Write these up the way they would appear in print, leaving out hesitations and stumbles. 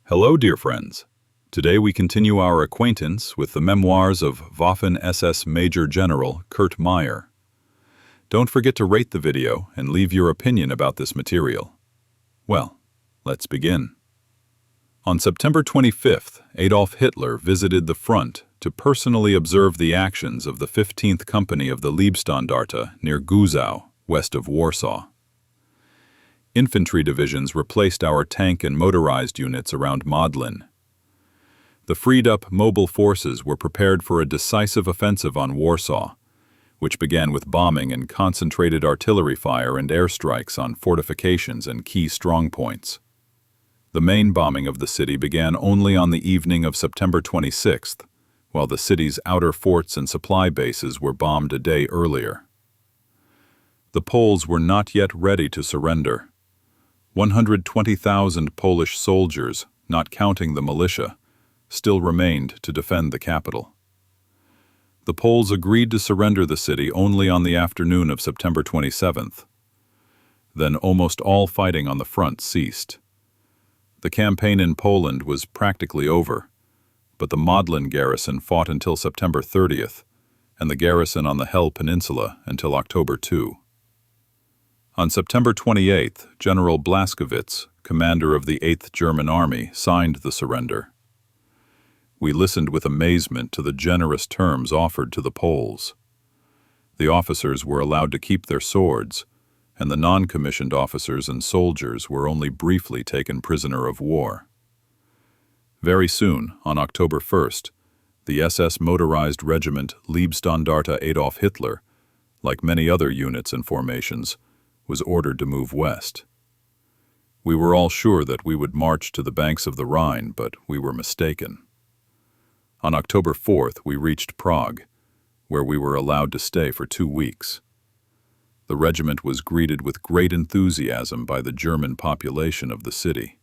Hello, dear friends. Today we continue our acquaintance with the memoirs of Waffen SS Major General Kurt Meyer. Don't forget to rate the video and leave your opinion about this material. Well, let's begin. On September 25th, Adolf Hitler visited the front to personally observe the actions of the 15th Company of the Leibstandarte near Gusau, west of Warsaw. Infantry divisions replaced our tank and motorized units around Modlin. The freed-up mobile forces were prepared for a decisive offensive on Warsaw, which began with bombing and concentrated artillery fire and airstrikes on fortifications and key strongpoints. The main bombing of the city began only on the evening of September 26th, while the city's outer forts and supply bases were bombed a day earlier. The Poles were not yet ready to surrender. 120,000 Polish soldiers, not counting the militia, still remained to defend the capital. The Poles agreed to surrender the city only on the afternoon of September 27th. Then almost all fighting on the front ceased. The campaign in Poland was practically over, but the Modlin garrison fought until September 30th, and the garrison on the Hel Peninsula until October 2. On September 28th, General Blaskowitz, commander of the 8th German Army, signed the surrender. We listened with amazement to the generous terms offered to the Poles. The officers were allowed to keep their swords, and the non-commissioned officers and soldiers were only briefly taken prisoner of war. Very soon, on October 1st, the SS motorized regiment Leibstandarte Adolf Hitler, like many other units and formations, was ordered to move west. We were all sure that we would march to the banks of the Rhine, but we were mistaken. On October 4th, we reached Prague, where we were allowed to stay for 2 weeks. The regiment was greeted with great enthusiasm by the German population of the city.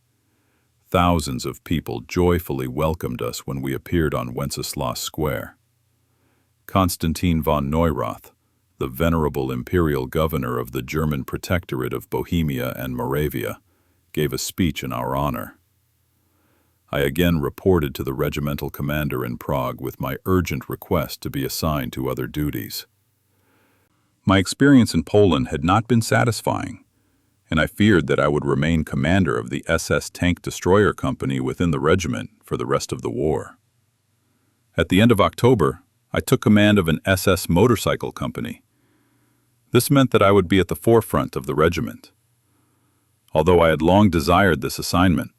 Thousands of people joyfully welcomed us when we appeared on Wenceslas Square. Konstantin von Neurath, the venerable imperial governor of the German protectorate of Bohemia and Moravia, gave a speech in our honor. I again reported to the regimental commander in Prague with my urgent request to be assigned to other duties. My experience in Poland had not been satisfying, and I feared that I would remain commander of the SS Tank Destroyer Company within the regiment for the rest of the war. At the end of October, I took command of an SS motorcycle company. This meant that I would be at the forefront of the regiment. Although I had long desired this assignment,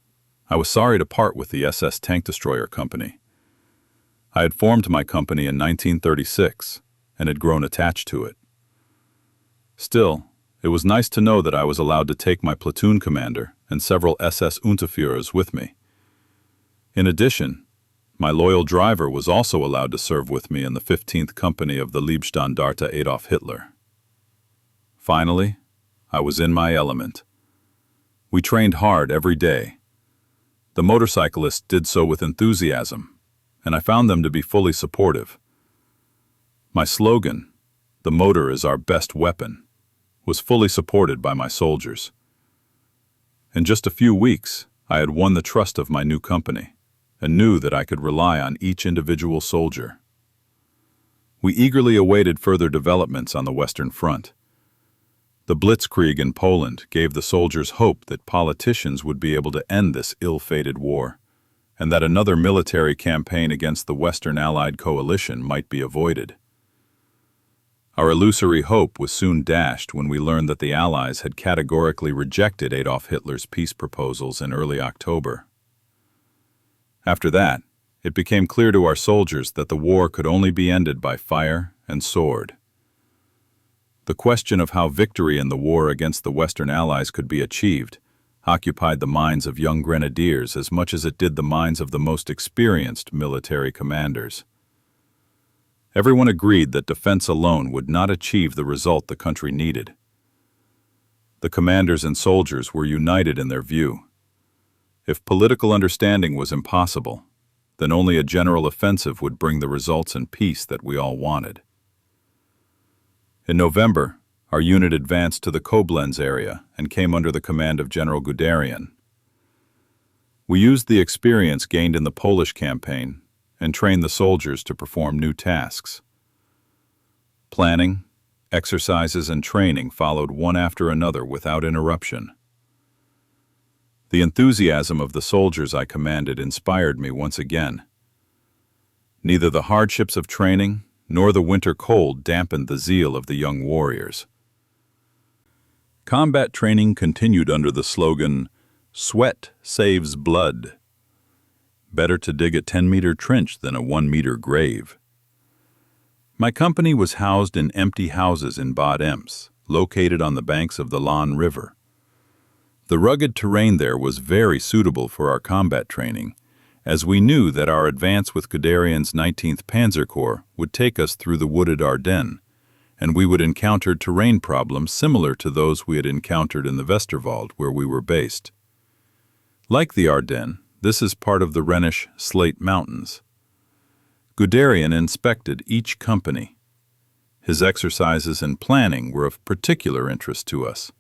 I was sorry to part with the SS Tank Destroyer Company. I had formed my company in 1936 and had grown attached to it. Still, it was nice to know that I was allowed to take my platoon commander and several SS Unterführers with me. In addition, my loyal driver was also allowed to serve with me in the 15th Company of the Leibstandarte Adolf Hitler. Finally, I was in my element. We trained hard every day. The motorcyclists did so with enthusiasm, and I found them to be fully supportive. My slogan, "The motor is our best weapon," was fully supported by my soldiers. In just a few weeks, I had won the trust of my new company, and knew that I could rely on each individual soldier. We eagerly awaited further developments on the Western Front. The Blitzkrieg in Poland gave the soldiers hope that politicians would be able to end this ill-fated war, and that another military campaign against the Western Allied coalition might be avoided. Our illusory hope was soon dashed when we learned that the Allies had categorically rejected Adolf Hitler's peace proposals in early October. After that, it became clear to our soldiers that the war could only be ended by fire and sword. The question of how victory in the war against the Western Allies could be achieved occupied the minds of young grenadiers as much as it did the minds of the most experienced military commanders. Everyone agreed that defense alone would not achieve the result the country needed. The commanders and soldiers were united in their view. If political understanding was impossible, then only a general offensive would bring the results and peace that we all wanted. In November, our unit advanced to the Koblenz area and came under the command of General Guderian. We used the experience gained in the Polish campaign and trained the soldiers to perform new tasks. Planning, exercises, and training followed one after another without interruption. The enthusiasm of the soldiers I commanded inspired me once again. Neither the hardships of training nor the winter cold dampened the zeal of the young warriors. Combat training continued under the slogan, "Sweat saves blood." Better to dig a 10-meter trench than a 1-meter grave. My company was housed in empty houses in Bad Ems, located on the banks of the Lahn River. The rugged terrain there was very suitable for our combat training, as we knew that our advance with Guderian's 19th Panzer Corps would take us through the wooded Ardennes, and we would encounter terrain problems similar to those we had encountered in the Westerwald where we were based. Like the Ardennes, this is part of the Rhenish Slate Mountains. Guderian inspected each company. His exercises and planning were of particular interest to us.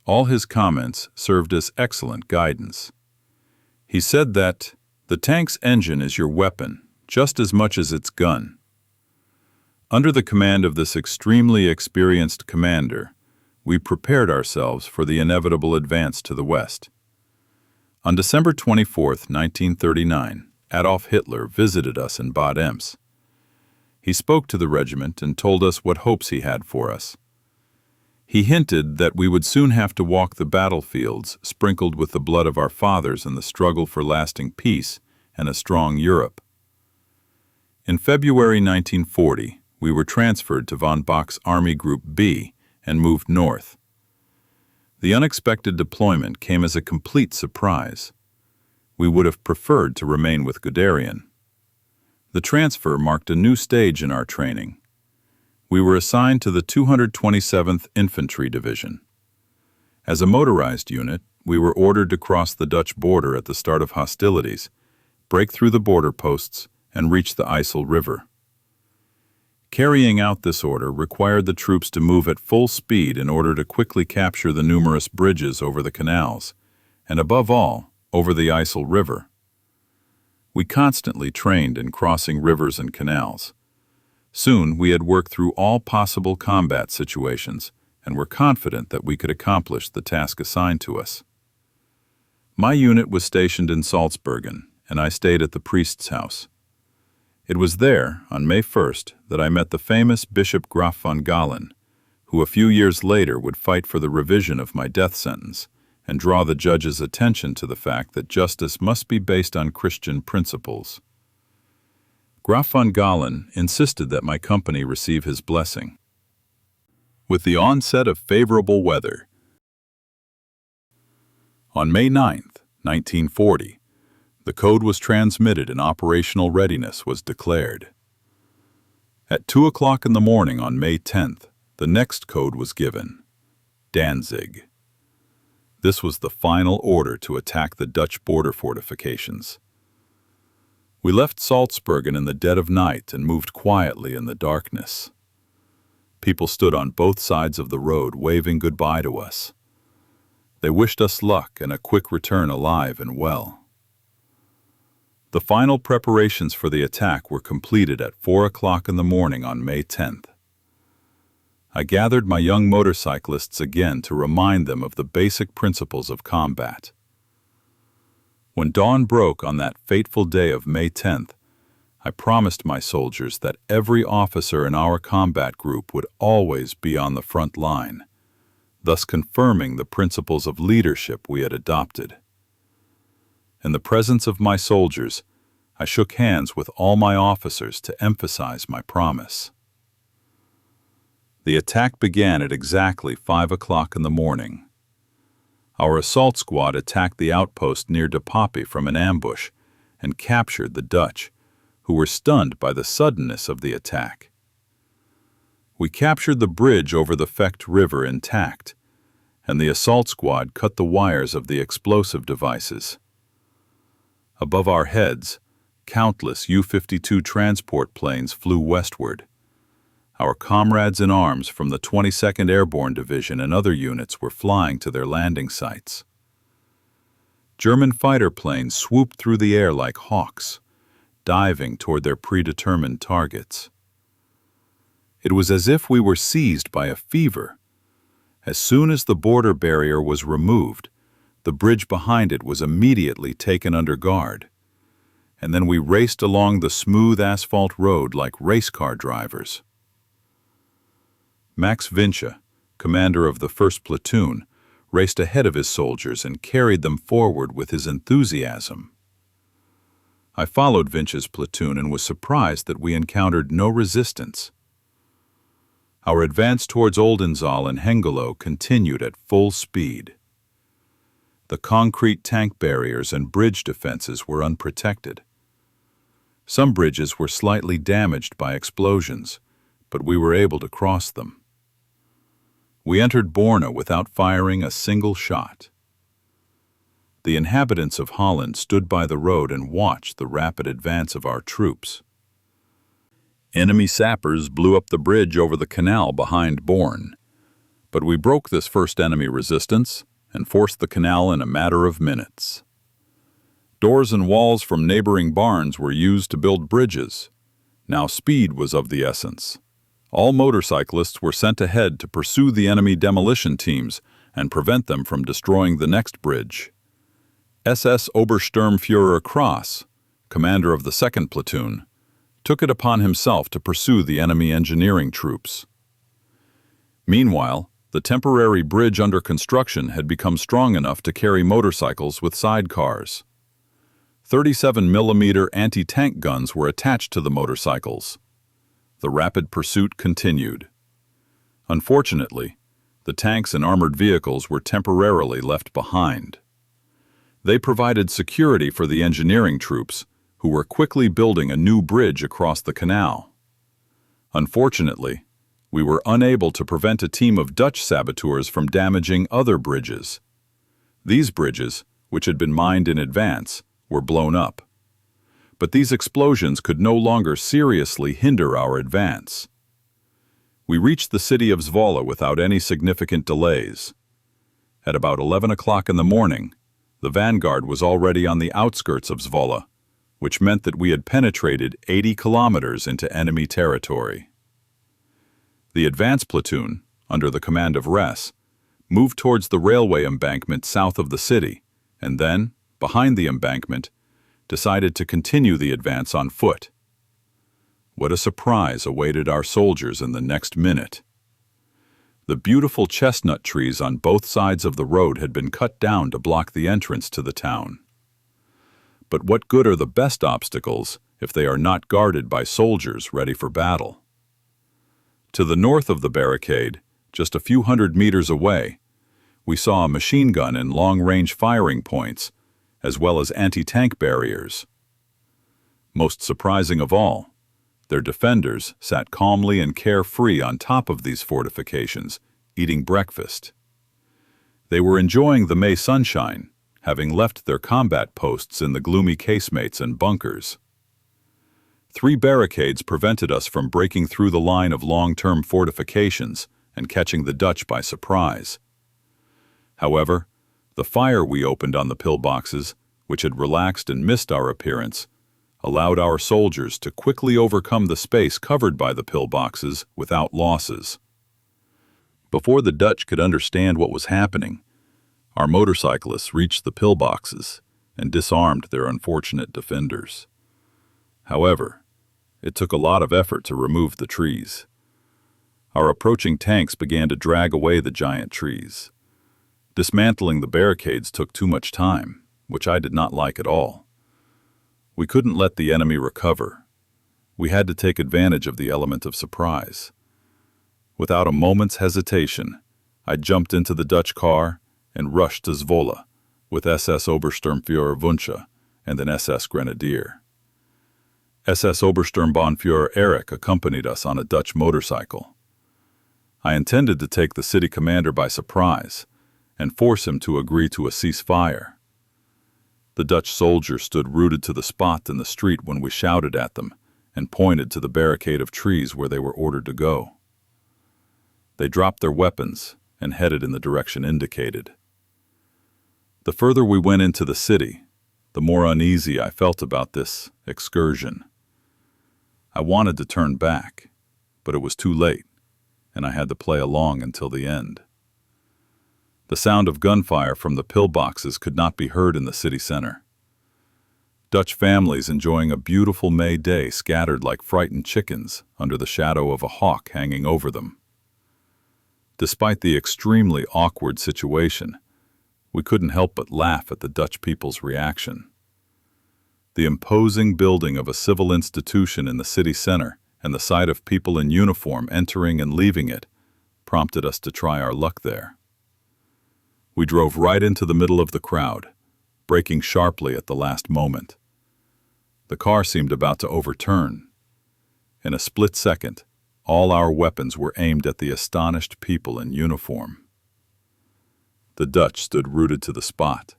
All his comments served as excellent guidance. He said that the tank's engine is your weapon just as much as its gun. Under the command of this extremely experienced commander, we prepared ourselves for the inevitable advance to the west. On December 24, 1939, Adolf Hitler visited us in Bad Ems. He spoke to the regiment and told us what hopes he had for us. He hinted that we would soon have to walk the battlefields sprinkled with the blood of our fathers in the struggle for lasting peace and a strong Europe. In February 1940, we were transferred to von Bock's Army Group B and moved north. The unexpected deployment came as a complete surprise. We would have preferred to remain with Guderian. The transfer marked a new stage in our training. We were assigned to the 227th Infantry Division. As a motorized unit, we were ordered to cross the Dutch border at the start of hostilities, break through the border posts, and reach the Isel River. Carrying out this order required the troops to move at full speed in order to quickly capture the numerous bridges over the canals, and above all, over the Isel River. We constantly trained in crossing rivers and canals. Soon we had worked through all possible combat situations and were confident that we could accomplish the task assigned to us. My unit was stationed in Salzburgen, and I stayed at the priest's house. It was there, on May 1st, that I met the famous Bishop Graf von Galen, who a few years later would fight for the revision of my death sentence and draw the judge's attention to the fact that justice must be based on Christian principles. Graf von Galen insisted that my company receive his blessing. With the onset of favorable weather, on May 9th, 1940, the code was transmitted and operational readiness was declared. At 2 o'clock in the morning on May 10th, the next code was given, Danzig. This was the final order to attack the Dutch border fortifications. We left Salzburgen in the dead of night and moved quietly in the darkness. People stood on both sides of the road waving goodbye to us. They wished us luck and a quick return alive and well. The final preparations for the attack were completed at 4 o'clock in the morning on May 10th. I gathered my young motorcyclists again to remind them of the basic principles of combat. When dawn broke on that fateful day of May 10th, I promised my soldiers that every officer in our combat group would always be on the front line, thus confirming the principles of leadership we had adopted. In the presence of my soldiers, I shook hands with all my officers to emphasize my promise. The attack began at exactly 5 o'clock in the morning. Our assault squad attacked the outpost near De Poppy from an ambush and captured the Dutch, who were stunned by the suddenness of the attack. We captured the bridge over the Vecht River intact, and the assault squad cut the wires of the explosive devices. Above our heads, countless U-52 transport planes flew westward. Our comrades in arms from the 22nd Airborne Division and other units were flying to their landing sites. German fighter planes swooped through the air like hawks, diving toward their predetermined targets. It was as if we were seized by a fever. As soon as the border barrier was removed, the bridge behind it was immediately taken under guard, and then we raced along the smooth asphalt road like race car drivers. Max Vince, commander of the 1st Platoon, raced ahead of his soldiers and carried them forward with his enthusiasm. I followed Vince's platoon and was surprised that we encountered no resistance. Our advance towards Oldenzaal and Hengelo continued at full speed. The concrete tank barriers and bridge defenses were unprotected. Some bridges were slightly damaged by explosions, but we were able to cross them. We entered Borne without firing a single shot. The inhabitants of Holland stood by the road and watched the rapid advance of our troops. Enemy sappers blew up the bridge over the canal behind Borne, but we broke this first enemy resistance and forced the canal in a matter of minutes. Doors and walls from neighboring barns were used to build bridges. Now speed was of the essence. All motorcyclists were sent ahead to pursue the enemy demolition teams and prevent them from destroying the next bridge. SS Obersturmführer Kraus, commander of the 2nd Platoon, took it upon himself to pursue the enemy engineering troops. Meanwhile, the temporary bridge under construction had become strong enough to carry motorcycles with sidecars. 37mm anti-tank guns were attached to the motorcycles. The rapid pursuit continued. Unfortunately, the tanks and armored vehicles were temporarily left behind. They provided security for the engineering troops, who were quickly building a new bridge across the canal. Unfortunately, we were unable to prevent a team of Dutch saboteurs from damaging other bridges. These bridges, which had been mined in advance, were blown up. But these explosions could no longer seriously hinder our advance. We reached the city of Zwolle without any significant delays. At about 11 o'clock in the morning, the vanguard was already on the outskirts of Zwolle, which meant that we had penetrated 80 kilometers into enemy territory. The advance platoon, under the command of Ress, moved towards the railway embankment south of the city, and then, behind the embankment, decided to continue the advance on foot. What a surprise awaited our soldiers in the next minute. The beautiful chestnut trees on both sides of the road had been cut down to block the entrance to the town. But what good are the best obstacles if they are not guarded by soldiers ready for battle? To the north of the barricade, just a few hundred meters away, we saw a machine gun and long-range firing points, as well as anti-tank barriers. Most surprising of all, their defenders sat calmly and carefree on top of these fortifications, eating breakfast. They were enjoying the May sunshine, having left their combat posts in the gloomy casemates and bunkers. 3 barricades prevented us from breaking through the line of long-term fortifications and catching the Dutch by surprise. However, the fire we opened on the pillboxes, which had relaxed and missed our appearance, allowed our soldiers to quickly overcome the space covered by the pillboxes without losses. Before the Dutch could understand what was happening, our motorcyclists reached the pillboxes and disarmed their unfortunate defenders. However, it took a lot of effort to remove the trees. Our approaching tanks began to drag away the giant trees. Dismantling the barricades took too much time, which I did not like at all. We couldn't let the enemy recover. We had to take advantage of the element of surprise. Without a moment's hesitation, I jumped into the Dutch car and rushed to Zwolle with SS Obersturmführer Wunsch and an SS Grenadier. SS Obersturmbannführer Erich accompanied us on a Dutch motorcycle. I intended to take the city commander by surprise and force him to agree to a ceasefire. The Dutch soldiers stood rooted to the spot in the street when we shouted at them and pointed to the barricade of trees where they were ordered to go. They dropped their weapons and headed in the direction indicated. The further we went into the city, the more uneasy I felt about this excursion. I wanted to turn back, but it was too late, and I had to play along until the end. The sound of gunfire from the pillboxes could not be heard in the city center. Dutch families enjoying a beautiful May day scattered like frightened chickens under the shadow of a hawk hanging over them. Despite the extremely awkward situation, we couldn't help but laugh at the Dutch people's reaction. The imposing building of a civil institution in the city center and the sight of people in uniform entering and leaving it prompted us to try our luck there. We drove right into the middle of the crowd, braking sharply at the last moment. The car seemed about to overturn. In a split second, all our weapons were aimed at the astonished people in uniform. The Dutch stood rooted to the spot.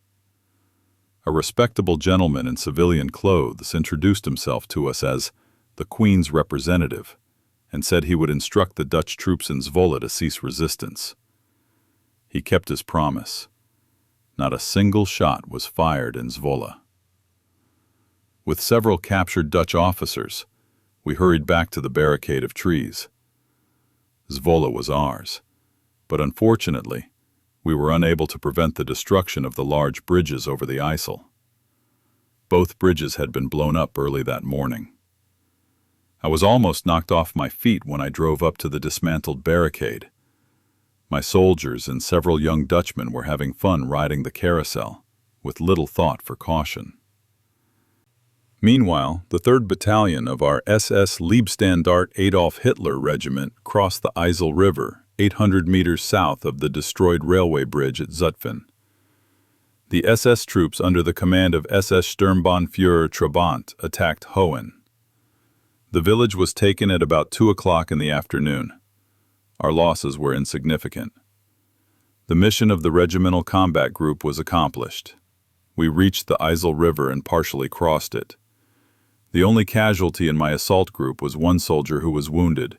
A respectable gentleman in civilian clothes introduced himself to us as the Queen's representative and said he would instruct the Dutch troops in Zwolle to cease resistance. He kept his promise. Not a single shot was fired in Zwolle. With several captured Dutch officers, we hurried back to the barricade of trees. Zwolle was ours, but unfortunately, we were unable to prevent the destruction of the large bridges over the IJssel. Both bridges had been blown up early that morning. I was almost knocked off my feet when I drove up to the dismantled barricade. My soldiers and several young Dutchmen were having fun riding the carousel, with little thought for caution. Meanwhile, the 3rd Battalion of our SS Leibstandarte Adolf Hitler Regiment crossed the IJssel River 800 meters south of the destroyed railway bridge at Zutphen. The SS troops under the command of SS Sturmbannführer Trabant attacked Hohen. The village was taken at about 2 o'clock in the afternoon. Our losses were insignificant. The mission of the regimental combat group was accomplished. We reached the IJssel River and partially crossed it. The only casualty in my assault group was one soldier who was wounded.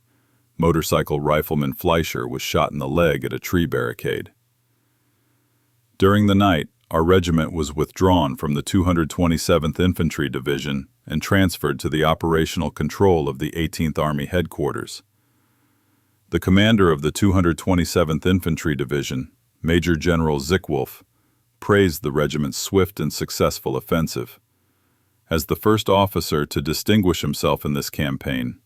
Motorcycle rifleman Fleischer was shot in the leg at a tree barricade. During the night, our regiment was withdrawn from the 227th Infantry Division and transferred to the operational control of the 18th Army headquarters. The commander of the 227th Infantry Division, Major General Zickwolf, praised the regiment's swift and successful offensive. As the first officer to distinguish himself in this campaign,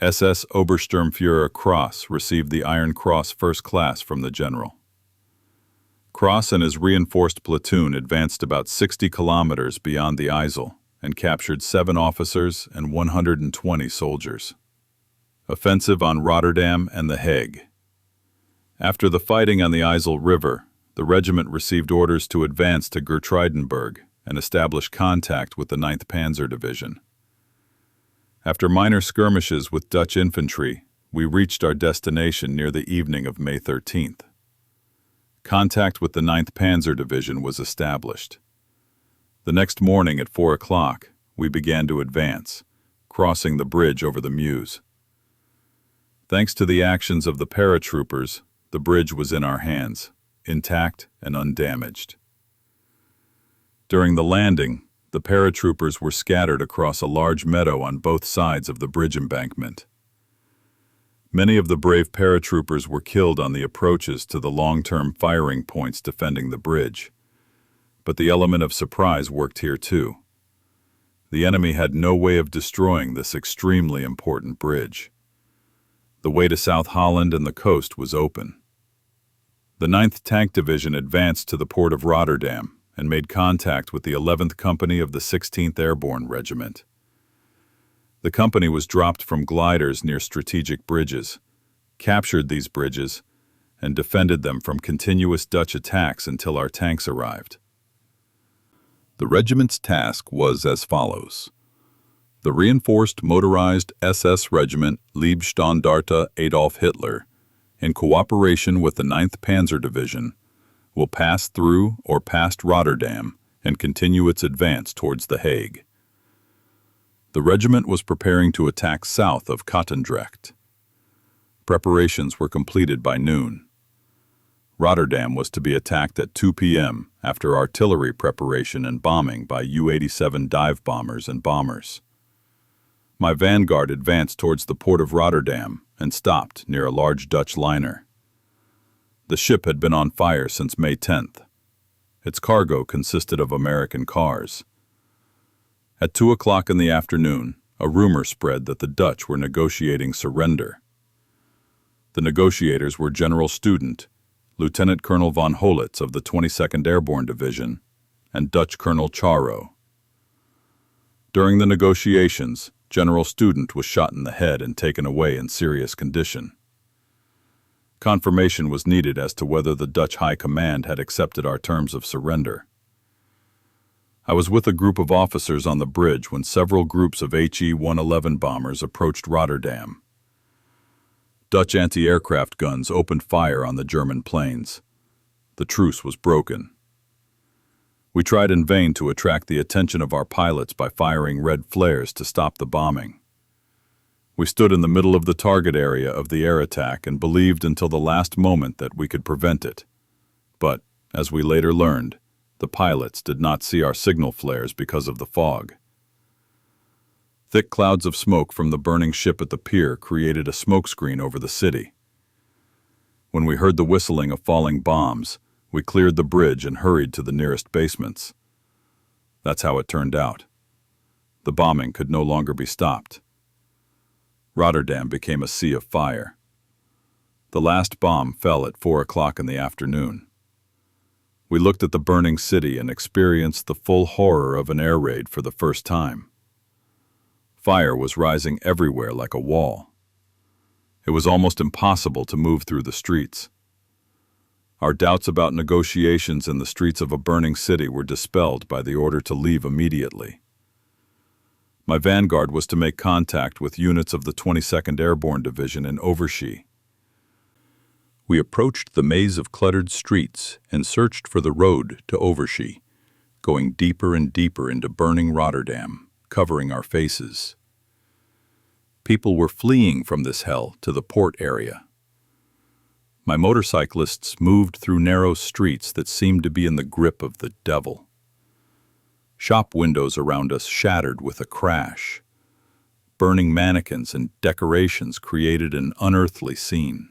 SS Obersturmführer Cross received the Iron Cross First Class from the general. Cross and his reinforced platoon advanced about 60 kilometers beyond the IJssel and captured 7 officers and 120 soldiers. Offensive on Rotterdam and The Hague. After the fighting on the IJssel River, the regiment received orders to advance to Geertruidenberg and establish contact with the 9th Panzer Division. After minor skirmishes with Dutch infantry, we reached our destination near the evening of May 13th. Contact with the 9th Panzer Division was established. The next morning at 4 o'clock, we began to advance, crossing the bridge over the Meuse. Thanks to the actions of the paratroopers, the bridge was in our hands, intact and undamaged. During the landing, the paratroopers were scattered across a large meadow on both sides of the bridge embankment. Many of the brave paratroopers were killed on the approaches to the long-term firing points defending the bridge, but the element of surprise worked here too. The enemy had no way of destroying this extremely important bridge. The way to South Holland and the coast was open. The 9th Tank Division advanced to the port of Rotterdam and made contact with the 11th Company of the 16th Airborne Regiment. The company was dropped from gliders near strategic bridges, captured these bridges, and defended them from continuous Dutch attacks until our tanks arrived. The regiment's task was as follows. The reinforced motorized SS Regiment Leibstandarte Adolf Hitler, in cooperation with the 9th Panzer Division, will pass through or past Rotterdam and continue its advance towards The Hague. The regiment was preparing to attack south of Katendrecht. Preparations were completed by noon. Rotterdam was to be attacked at 2 p.m. after artillery preparation and bombing by U-87 dive bombers and bombers. My vanguard advanced towards the port of Rotterdam and stopped near a large Dutch liner. The ship had been on fire since May 10th. Its cargo consisted of American cars. At 2 o'clock in the afternoon, a rumor spread that the Dutch were negotiating surrender. The negotiators were General Student, Lieutenant Colonel von Holitz of the 22nd Airborne Division, and Dutch Colonel Charo. During the negotiations, General Student was shot in the head and taken away in serious condition. Confirmation was needed as to whether the Dutch High Command had accepted our terms of surrender. I was with a group of officers on the bridge when several groups of HE-111 bombers approached Rotterdam. Dutch anti-aircraft guns opened fire on the German planes. The truce was broken. We tried in vain to attract the attention of our pilots by firing red flares to stop the bombing. We stood in the middle of the target area of the air attack and believed until the last moment that we could prevent it. But, as we later learned, the pilots did not see our signal flares because of the fog. Thick clouds of smoke from the burning ship at the pier created a smokescreen over the city. When we heard the whistling of falling bombs, we cleared the bridge and hurried to the nearest basements. That's how it turned out. The bombing could no longer be stopped. Rotterdam became a sea of fire. The last bomb fell at 4 o'clock in the afternoon. We looked at the burning city and experienced the full horror of an air raid for the first time. Fire was rising everywhere like a wall. It was almost impossible to move through the streets. Our doubts about negotiations in the streets of a burning city were dispelled by the order to leave immediately. My vanguard was to make contact with units of the 22nd Airborne Division in Overschie. We approached the maze of cluttered streets and searched for the road to Overschie, going deeper and deeper into burning Rotterdam, covering our faces. People were fleeing from this hell to the port area. My motorcyclists moved through narrow streets that seemed to be in the grip of the devil. Shop windows around us shattered with a crash. Burning mannequins and decorations created an unearthly scene.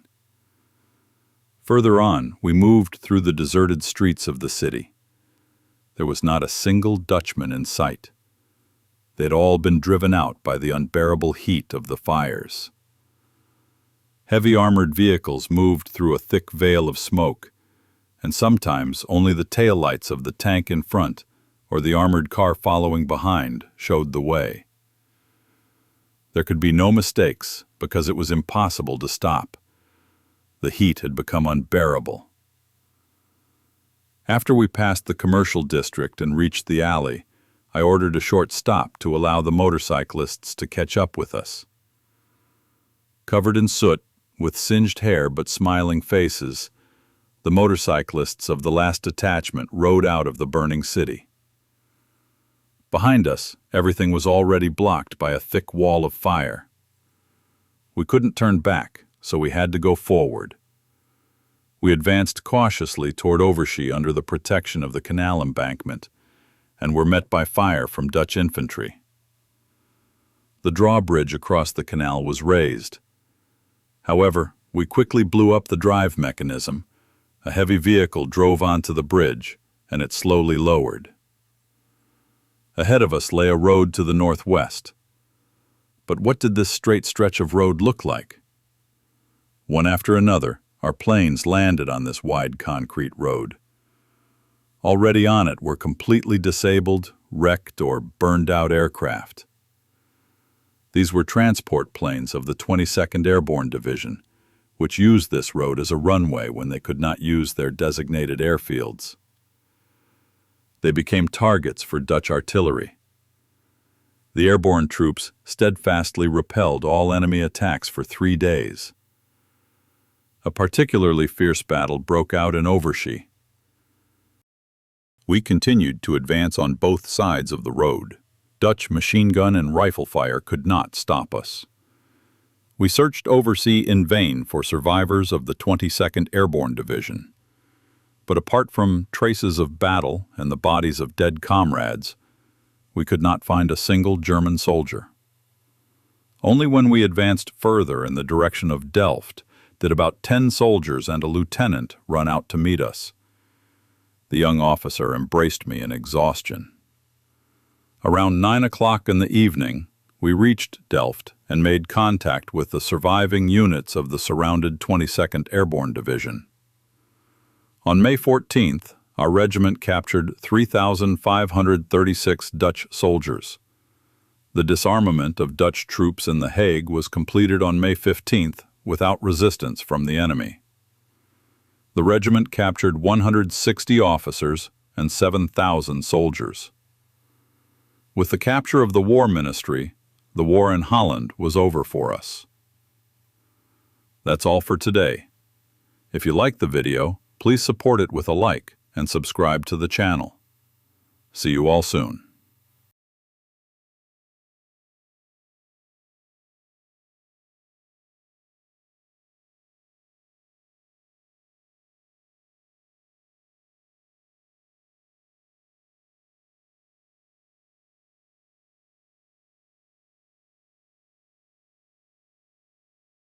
Further on, we moved through the deserted streets of the city. There was not a single Dutchman in sight. They'd all been driven out by the unbearable heat of the fires. Heavy armored vehicles moved through a thick veil of smoke, and sometimes only the taillights of the tank in front or the armored car following behind showed the way. There could be no mistakes because it was impossible to stop. The heat had become unbearable. After we passed the commercial district and reached the alley, I ordered a short stop to allow the motorcyclists to catch up with us. Covered in soot, with singed hair but smiling faces, the motorcyclists of the last detachment rode out of the burning city. Behind us, everything was already blocked by a thick wall of fire. We couldn't turn back, so we had to go forward. We advanced cautiously toward Overschie under the protection of the canal embankment, and were met by fire from Dutch infantry. The drawbridge across the canal was raised. However, we quickly blew up the drive mechanism. A heavy vehicle drove onto the bridge, and it slowly lowered. Ahead of us lay a road to the northwest. But what did this straight stretch of road look like? One after another, our planes landed on this wide concrete road. Already on it were completely disabled, wrecked, or burned-out aircraft. These were transport planes of the 22nd Airborne Division, which used this road as a runway when they could not use their designated airfields. They became targets for Dutch artillery. The airborne troops steadfastly repelled all enemy attacks for 3 days. A particularly fierce battle broke out in Overschie. We continued to advance on both sides of the road. Dutch machine gun and rifle fire could not stop us. We searched Overschie in vain for survivors of the 22nd Airborne Division. But apart from traces of battle and the bodies of dead comrades, we could not find a single German soldier. Only when we advanced further in the direction of Delft did about 10 soldiers and a lieutenant run out to meet us. The young officer embraced me in exhaustion. Around 9 o'clock in the evening, we reached Delft and made contact with the surviving units of the surrounded 22nd Airborne Division. On May 14th, our regiment captured 3,536 Dutch soldiers. The disarmament of Dutch troops in The Hague was completed on May 15th without resistance from the enemy. The regiment captured 160 officers and 7,000 soldiers. With the capture of the War Ministry, the war in Holland was over for us. That's all for today. If you liked the video, please support it with a like and subscribe to the channel. See you all soon.